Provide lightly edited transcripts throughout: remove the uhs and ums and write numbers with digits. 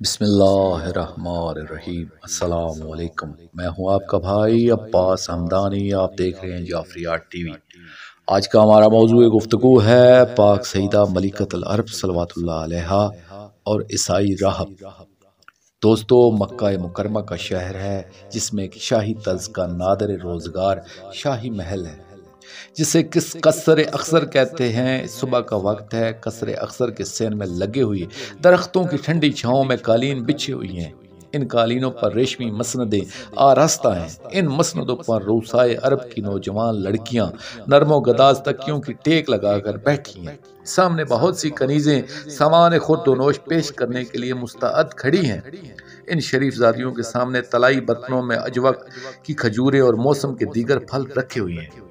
بسم اللہ الرحمن الرحیم۔ السلام علیکم، میں ہوں آپ کا بھائی عباس ہمدانی، آپ دیکھ رہے ہیں جعفریات ٹی وی۔ آج کا ہمارا موضوع گفتگو ہے پاک سیدہ ملکۃ العرب صلوات اللہ علیہا اور عیسائی راہب۔ دوستو، مکہ مکرمہ کا شہر ہے جس میں ایک شاہی طرز کا نادر روزگار شاہی محل ہے جسے قصر اخضر کہتے ہیں۔ صبح کا وقت ہے، قصر اخضر کے سین میں لگے ہوئے درختوں کی ٹھنڈی چھاؤں میں قالین بچھی ہوئی ہیں۔ ان قالینوں پر ریشمی مسندیں آراستہ ہیں۔ ان مسندوں پر روسائے عرب کی نوجوان لڑکیاں نرم و گداز تکیوں کی ٹیک لگا کر بیٹھی ہیں۔ سامنے بہت سی کنیزیں سامان خورد و نوش پیش کرنے کے لیے مستعد کھڑی ہیں۔ ان شریف زادیوں کے سامنے طلائی برتنوں میں اجوق کی کھجوریں اور موسم کے دیگر پھل رکھے ہوئے ہیں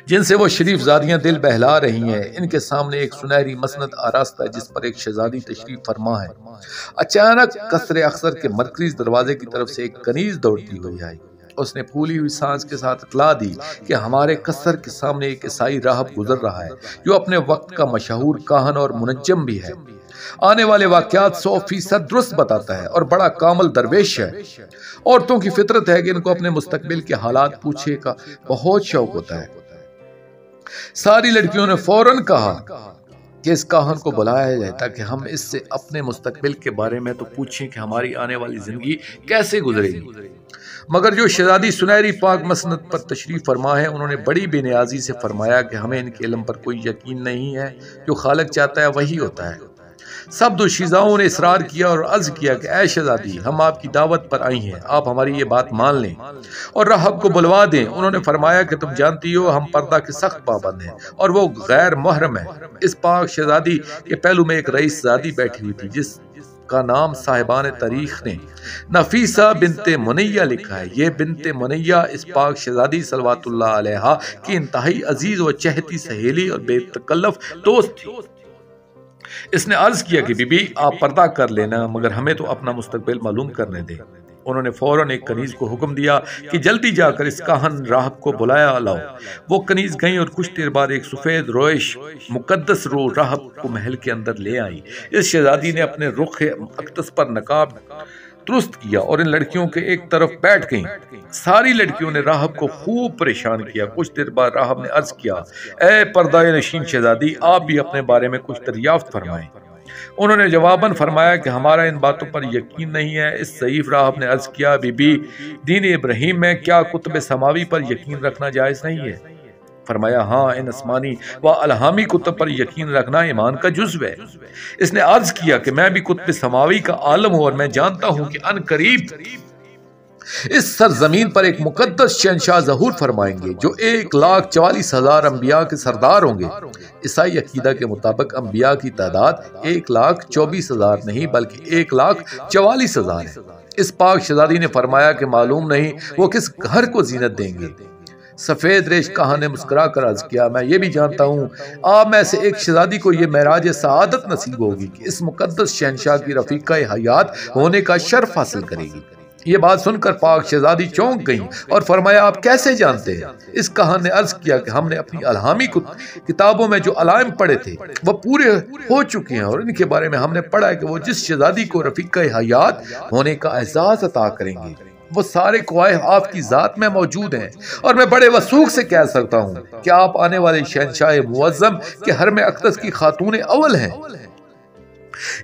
جن سے وہ شریف زادیاں دل بہلا رہی ہیں۔ ان کے سامنے ایک سنہری مسند آراستہ ہے جس پر ایک شہزادی تشریف فرما ہے۔ اچانک قصر اخضر کے مرکزی دروازے کی طرف سے ایک کنیز دوڑتی ہوئی آئی۔ اس نے پھولی ہوئی سانس کے ساتھ اطلاع دی کہ ہمارے قصر کے سامنے ایک عیسائی راہب گزر رہا ہے جو اپنے وقت کا مشہور کاہن اور منجم بھی ہے۔ آنے والے واقعات 100% درست بتاتا ہے اور بڑا کامل درویش ہے۔ عورتوں کی فطرت ہے کہ ان کو اپنے مستقبل کے حالات پوچھنے کا بہت شوق ہوتا ہے۔ ساری لڑکیوں نے فوراً کہا کہ اس کاہن کو بلایا جائے تاکہ ہم اس سے اپنے مستقبل کے بارے میں تو پوچھیں کہ ہماری آنے والی زندگی کیسے گزرے گی۔ مگر جو شہزادی سنہری پاک مسند پر تشریف فرما ہے، انہوں نے بڑی بے نیازی سے فرمایا کہ ہمیں ان کے علم پر کوئی یقین نہیں ہے، جو خالق چاہتا ہے وہی ہوتا ہے۔ سب دوشیزاؤں نے اصرار کیا اور عرض کیا کہ اے شہزادی، ہم آپ کی دعوت پر آئی ہیں، آپ ہماری یہ بات مان لیں اور راہب کو بلوا دیں۔ انہوں نے فرمایا کہ تم جانتی ہو ہم پردہ کے سخت پابند ہیں اور وہ غیر محرم ہے۔ اس پاک شہزادی کے پہلو میں ایک رئیس زادی بیٹھی ہوئی تھی جس کا نام صاحبان تاریخ نے نفیسہ بنتے منیہ لکھا ہے۔ یہ بنتے منیہ اس پاک شہزادی صلوات اللہ علیہا کی انتہائی عزیز و چہتی سہیلی اور بے تکلف دوست تھی۔ اس نے عرض کیا کہ بی بی آپ پردہ کر لینا، مگر ہمیں تو اپنا مستقبل معلوم کرنے دیں۔ انہوں نے فوراً ایک کنیز کو حکم دیا کہ جلدی جا کر اس کاہن راہب کو بلایا لاؤ۔ وہ کنیز گئیں اور کچھ دیر بعد ایک سفید رویش مقدس روح راہب کو محل کے اندر لے آئی۔ اس شہزادی نے اپنے رخ اقدس پر نقاب درست کیا اور ان لڑکیوں کے ایک طرف بیٹھ گئیں۔ ساری لڑکیوں نے راہب کو خوب پریشان کیا۔ کچھ دیر بعد راہب نے عرض کیا، اے پردہ نشین شہزادی، آپ بھی اپنے بارے میں کچھ دریافت فرمائیں۔ انہوں نے جواباً فرمایا کہ ہمارا ان باتوں پر یقین نہیں ہے۔ اس ضعیف راہب نے عرض کیا، بی بی دین ابراہیم میں کیا کتب سماوی پر یقین رکھنا جائز نہیں ہے؟ فرمایا ہاں، ان آسمانی و الہامی کتب پر یقین رکھنا ایمان کا جزو ہے۔ اس نے عرض کیا کہ میں بھی کتب سماوی کا عالم ہوں اور میں جانتا ہوں کہ ان قریب اس سرزمین پر ایک مقدس شہنشاہ ظہور فرمائیں گے جو 1,44,000 انبیاء کے سردار ہوں گے۔ عیسائی عقیدہ کے مطابق انبیاء کی تعداد 1,24,000 نہیں بلکہ 1,44,000 ہے۔ اس پاک شہزادی نے فرمایا کہ معلوم نہیں وہ کس گھر کو زینت دیں گے۔ سفید ریش کاہن نے مسکرا کر عرض کیا، میں یہ بھی جانتا ہوں آپ میں سے ایک شہزادی کو یہ معراج سعادت نصیب ہوگی کہ اس مقدس شہنشاہ کی رفیقہ حیات ہونے کا شرف حاصل کرے گی۔ یہ بات سن کر پاک شہزادی چونک گئیں اور فرمایا آپ کیسے جانتے ہیں؟ اس کاہن نے عرض کیا کہ ہم نے اپنی الہامی کتابوں میں جو علائم پڑھے تھے وہ پورے ہو چکے ہیں اور ان کے بارے میں ہم نے پڑھا ہے کہ وہ جس شہزادی کو رفیقہ حیات ہونے کا اعزاز عطا کریں گے وہ سارے خواہش آپ کی ذات میں موجود ہیں، اور میں بڑے وثوق سے کہہ سکتا ہوں کہ آپ آنے والے شہنشاہ معظم کے حرم اقدس کی خاتون اول ہیں۔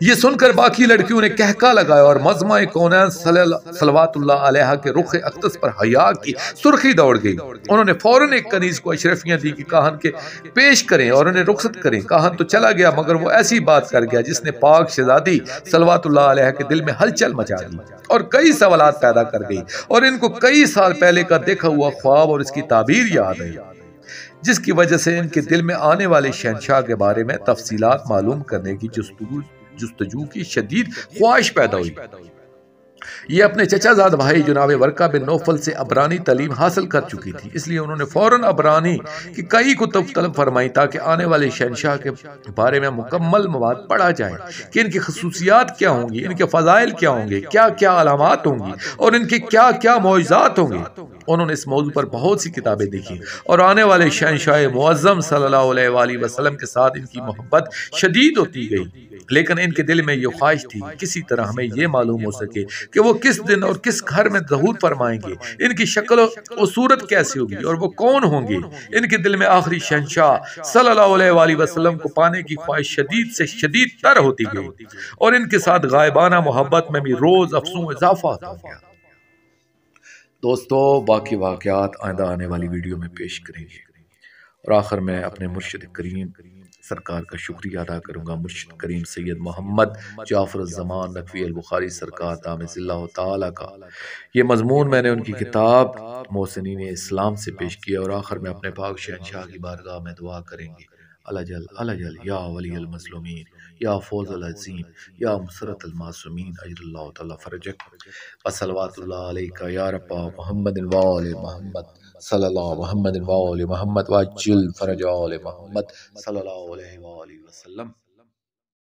یہ سن کر باقی لڑکیوں نے کہکا لگایا اور مظمہ کونین صلوات اللہ علیہ کے رخ اقدس پر حیا کی سرخی دوڑ گئی۔ انہوں نے فوراً ایک کنیز کو اشرفیاں دی کہ کاہن کے پیش کریں اور انہیں رخصت کریں۔ کاہن تو چلا گیا مگر وہ ایسی بات کر گیا جس نے پاک شہزادی صلوات اللہ علیہ کے دل میں ہلچل مچا دی اور کئی سوالات پیدا کر گئی، اور ان کو کئی سال پہلے کا دیکھا ہوا خواب اور اس کی تعبیر یاد آئی، جس کی وجہ سے ان کے دل میں آنے والے شہنشاہ کے بارے میں تفصیلات معلوم کرنے کی جستجو کی شدید خواہش پیدا ہوئی۔ یہ اپنے چچا زاد بھائی جناب ورقہ بن نوفل سے عبرانی تعلیم حاصل کر چکی تھی، اس لیے انہوں نے فوراً عبرانی کی کئی کتب طلب فرمائی تاکہ آنے والے شہنشاہ کے بارے میں مکمل مواد پڑھا جائے کہ ان کی خصوصیات کیا ہوں گی، ان کے فضائل کیا ہوں گے، کیا کیا علامات ہوں گی اور ان کے کیا کیا معجزات ہوں گے۔ انہوں نے اس موضوع پر بہت سی کتابیں دیکھی اور آنے والے شہنشاہ معظم صلی اللہ علیہ وآلہ وسلم کے ساتھ ان کی محبت شدید ہوتی گئی۔ لیکن ان کے دل میں یہ خواہش تھی کسی طرح ہمیں یہ معلوم ہو سکے کہ وہ کس دن اور کس گھر میں ظہور فرمائیں گے، ان کی شکل و صورت کیسی ہوگی اور وہ کون ہوں گے۔ ان کے دل میں آخری شہنشاہ صلی اللہ علیہ وآلہ وسلم کو پانے کی خواہش شدید سے شدید تر ہوتی گئی، اور ان کے ساتھ غائبانہ محبت میں بھی روز افسوں اضافہ ہوتا گیا۔ دوستو باقی واقعات آئندہ آنے والی ویڈیو میں پیش کریں گے، اور آخر میں اپنے مرشد کریم سرکار کا شکریہ ادا کروں گا، مرشد کریم سید محمد جعفر الزمان نقوی البخاری سرکار دامت اللہ تعالیٰ کا۔ یہ مضمون میں نے ان کی کتاب محسنین اسلام سے پیش کیا، اور آخر میں اپنے پاک شہنشاہ کی بارگاہ میں دعا کریں گے، الجل الجل یا ولی المظلومین یا فوز العظیم یا مسرت المعصومین اجر اللہ تعالیٰ فرجک وصلوات اللہ علیکہ یا رب محمد وآل محمد صلی اللہ محمد وآل محمد وعجل فرج آل محمد صلی اللہ علیہ وآلہ وسلم۔